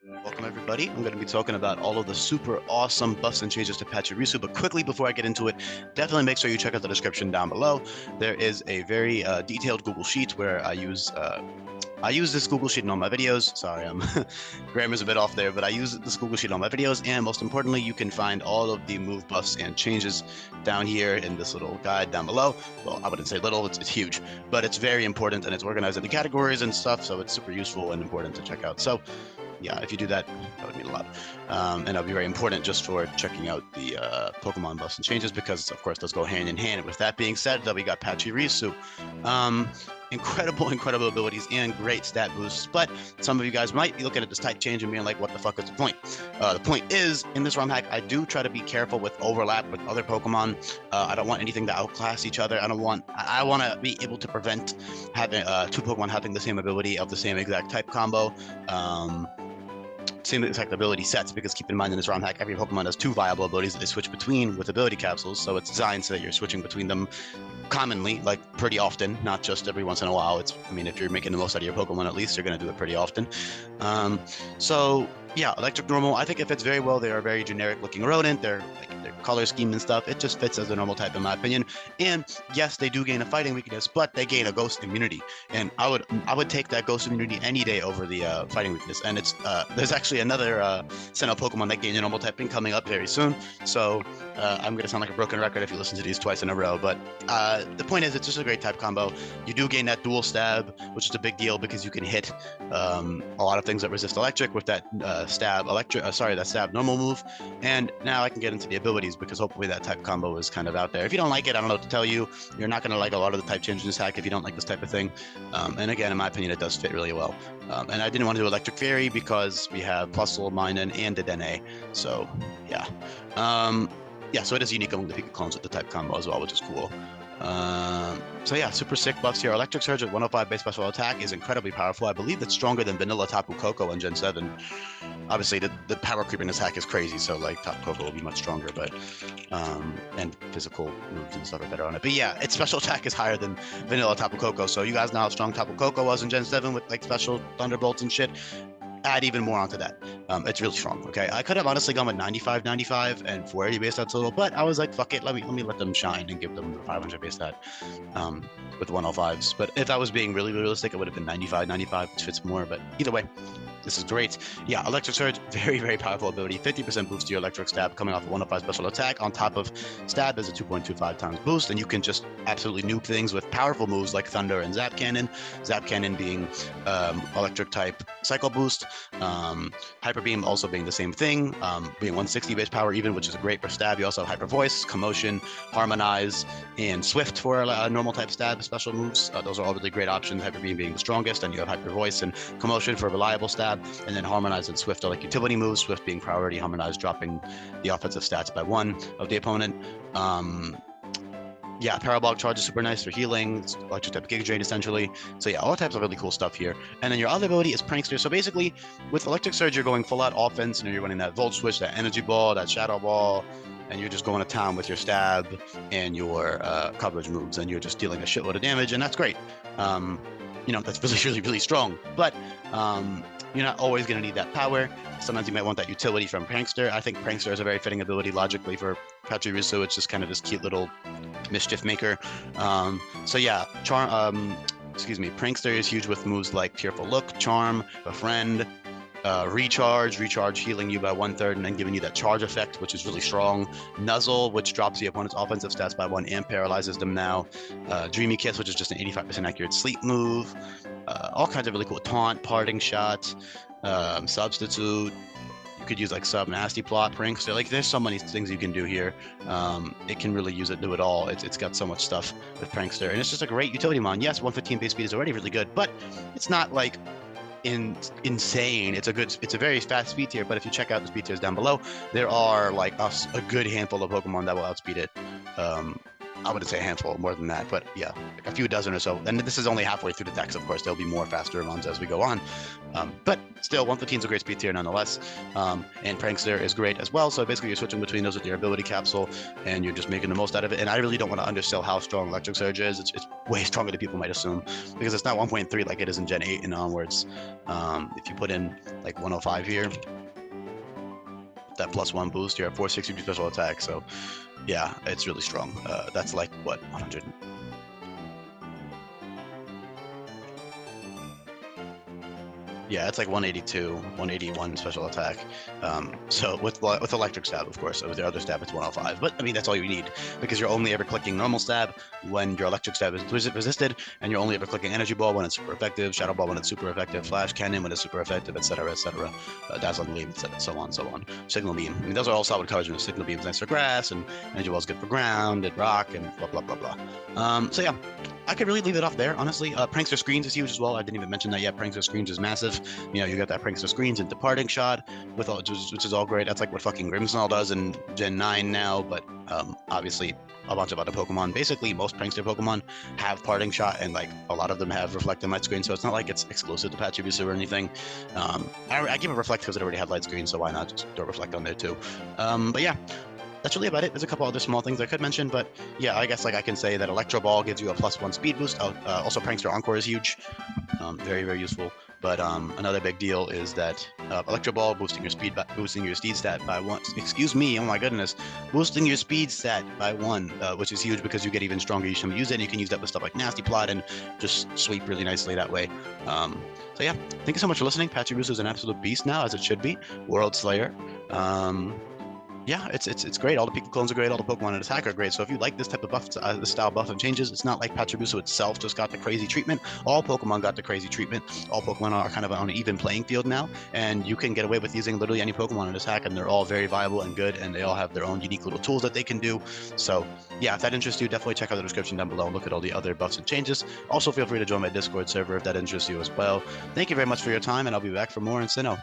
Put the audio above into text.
Welcome everybody. I'm going to be talking about all of the super awesome buffs and changes to Pachirisu, but quickly before I get into it, definitely make sure you check out the description down below. There is a very detailed Google Sheet where I use this Google Sheet in all my videos. Sorry, grammar's a bit off there, but I use this Google Sheet in all my videos, and most importantly, you can find all of the move buffs and changes down here in this little guide down below. Well, I wouldn't say little, it's huge, but it's very important, and it's organized into categories and stuff, so it's super useful and important to check out. So yeah, if you do that, that would mean a lot. And that'll be very important just for checking out the Pokemon buffs and changes, because of course those go hand in hand. With that being said, we got Pachirisu. Incredible abilities and great stat boosts, but some of you guys might be looking at this type change and being like, what the fuck is the point? The point is, in this ROM hack, I do try to be careful with overlap with other Pokemon. I don't want anything to outclass each other. I want to be able to prevent having two Pokemon having the same ability of the same exact type combo. Same exact ability sets, because keep in mind, in this ROM hack, every Pokemon has two viable abilities that they switch between with ability capsules, so it's designed so that you're switching between them commonly, like pretty often, not just every once in a while. I mean, if you're making the most out of your Pokemon, at least you're going to do it pretty often. So yeah, electric normal, I think it fits very well. They are a very generic looking rodent. Their color scheme and stuff, it just fits as a normal type in my opinion. And yes, they do gain a fighting weakness, but they gain a ghost immunity, and I would take that ghost immunity any day over the fighting weakness. And it's there's actually another Sinnoh Pokemon that gains a normal typing coming up very soon, so I'm gonna sound like a broken record if you listen to these twice in a row, but the point is, it's just a great type combo. You do gain that dual stab, which is a big deal because you can hit a lot of things that resist electric with that that stab normal move. And now I can get into the abilities, because hopefully that type combo is kind of out there. If you don't like it, I don't know what to tell you. You're not going to like a lot of the type changes in this hack if you don't like this type of thing. And again, in my opinion, it does fit really well. And I didn't want to do Electric Fairy because we have Plusle, Minun, and Dedenne. So yeah. Yeah, so it is unique among the Pika clones with the type combo as well, which is cool. So yeah, super sick buffs here. Electric Surge at 105 base special attack is incredibly powerful. I believe it's stronger than Vanilla Tapu Koko in Gen 7. Obviously, the power creep in this hack is crazy, so like Tapu Koko will be much stronger, but and physical moves and stuff are better on it. But yeah, its special attack is higher than Vanilla Tapu Koko, so you guys know how strong Tapu Koko was in Gen 7 with like special Thunderbolts and shit. Add even more onto that. It's really strong. Okay, I could have honestly gone with 95 and 480 base stat total, but I was like, fuck it, let me let them shine and give them the 500 base stat with 105s. But if I was being really realistic, it would have been 95, which fits more. But either way, this is great. Yeah, Electric Surge, very powerful ability. 50% boost to your Electric Stab coming off a 105 special attack. On top of Stab is a 2.25 times boost, and you can just absolutely nuke things with powerful moves like Thunder and Zap Cannon. Zap Cannon being Electric type Cycle Boost. Hyper Beam also being the same thing, being 160 base power even, which is great for Stab. You also have Hyper Voice, Commotion, Harmonize, and Swift for normal type Stab special moves. Those are all really great options. Hyper Beam being the strongest, and you have Hyper Voice and Commotion for reliable Stab. And then Harmonize and Swift are like utility moves, Swift being priority, Harmonize dropping the offensive stats by 1 of the opponent. Yeah, Parabolic Charge is super nice for healing. It's Electric type Giga Drain essentially. So yeah, all types of really cool stuff here. And then your other ability is Prankster. So basically, with Electric Surge, you're going full out offense, and you're running that Volt Switch, that Energy Ball, that Shadow Ball, and you're just going to town with your Stab and your coverage moves, and you're just dealing a shitload of damage, and that's great. You know, that's really strong. But you're not always going to need that power. Sometimes you might want that utility from Prankster. I think Prankster is a very fitting ability logically for Pachirisu. It's just kind of this cute little mischief maker. So yeah, Prankster is huge with moves like Tearful Look, Charm, Befriend, Recharge healing you by 1/3 and then giving you that charge effect, which is really strong. Nuzzle, which drops the opponent's offensive stats by 1 and paralyzes them now. Dreamy Kiss, which is just an 85% accurate sleep move. All kinds of really cool Taunt, Parting Shot, Substitute. You could use like Sub Nasty Plot, Prankster. Like there's so many things you can do here. It can really do it all. It's got so much stuff with Prankster, and it's just a great utility mon. Yes, 115 base speed is already really good, but it's not like insane. It's a very fast speed tier, but if you check out the speed tiers down below, there are like a good handful of Pokemon that will outspeed it I wouldn't say a handful, more than that, but yeah, like a few dozen or so. And this is only halfway through the decks, of course. There'll be more faster runs as we go on. But still, 115 is a great speed tier nonetheless. And Prankster is great as well. So basically, you're switching between those with your ability capsule, and you're just making the most out of it. And I really don't want to undersell how strong Electric Surge is. It's way stronger than people might assume, because it's not 1.3 like it is in Gen 8 and onwards. If you put in like 105 here, that +1 boost, you're at 460 special attack. So yeah, it's really strong. That's like what, 100. Yeah, it's like 182, 181 special attack. So with electric stab, of course. So with your other stab, it's 105. But I mean, that's all you need, because you're only ever clicking normal stab when your electric stab is resisted, and you're only ever clicking energy ball when it's super effective, shadow ball when it's super effective, flash cannon when it's super effective, etc., etc. Dazzling beam, so on, so on. Signal beam. I mean, those are all solid colors. Signal beam is nice for grass, and energy ball is good for ground and rock, and blah blah blah blah. So yeah, I could really leave it off there, honestly. Prankster screens is huge as well. I didn't even mention that yet. Prankster screens is massive. You know, you got that Prankster screens and departing shot, with all, which is all great. That's like what fucking Grimmsnarl does in Gen 9 now, but obviously a bunch of other Pokemon, basically most Prankster Pokemon have parting shot, and like a lot of them have reflecting light screen, so it's not like it's exclusive to Pachirisu or anything. I give it reflect because it already had light screen, so why not just throw reflect on there too. But yeah, that's really about it. There's a couple other small things I could mention, but yeah, I guess like I can say that Electro Ball gives you a +1 speed boost. Also, Prankster Encore is huge, very very useful. But another big deal is that Electro Ball boosting your speed stat by 1. Excuse me, oh my goodness, boosting your speed stat by 1, which is huge because you get even stronger each time you use it. And you can use that with stuff like Nasty Plot and just sweep really nicely that way. So yeah, thank you so much for listening. Pachirisu is an absolute beast now, as it should be. World Slayer. Yeah, it's great. All the Pika clones are great. All the Pokemon and attack are great. So if you like this type of buff, this style buff and changes, it's not like Pachirisu itself just got the crazy treatment. All Pokemon got the crazy treatment. All Pokemon are kind of on an even playing field now, and you can get away with using literally any Pokemon in attack, and they're all very viable and good, and they all have their own unique little tools that they can do. So yeah, if that interests you, definitely check out the description down below and look at all the other buffs and changes. Also, feel free to join my Discord server if that interests you as well. Thank you very much for your time, and I'll be back for more in Sinnoh.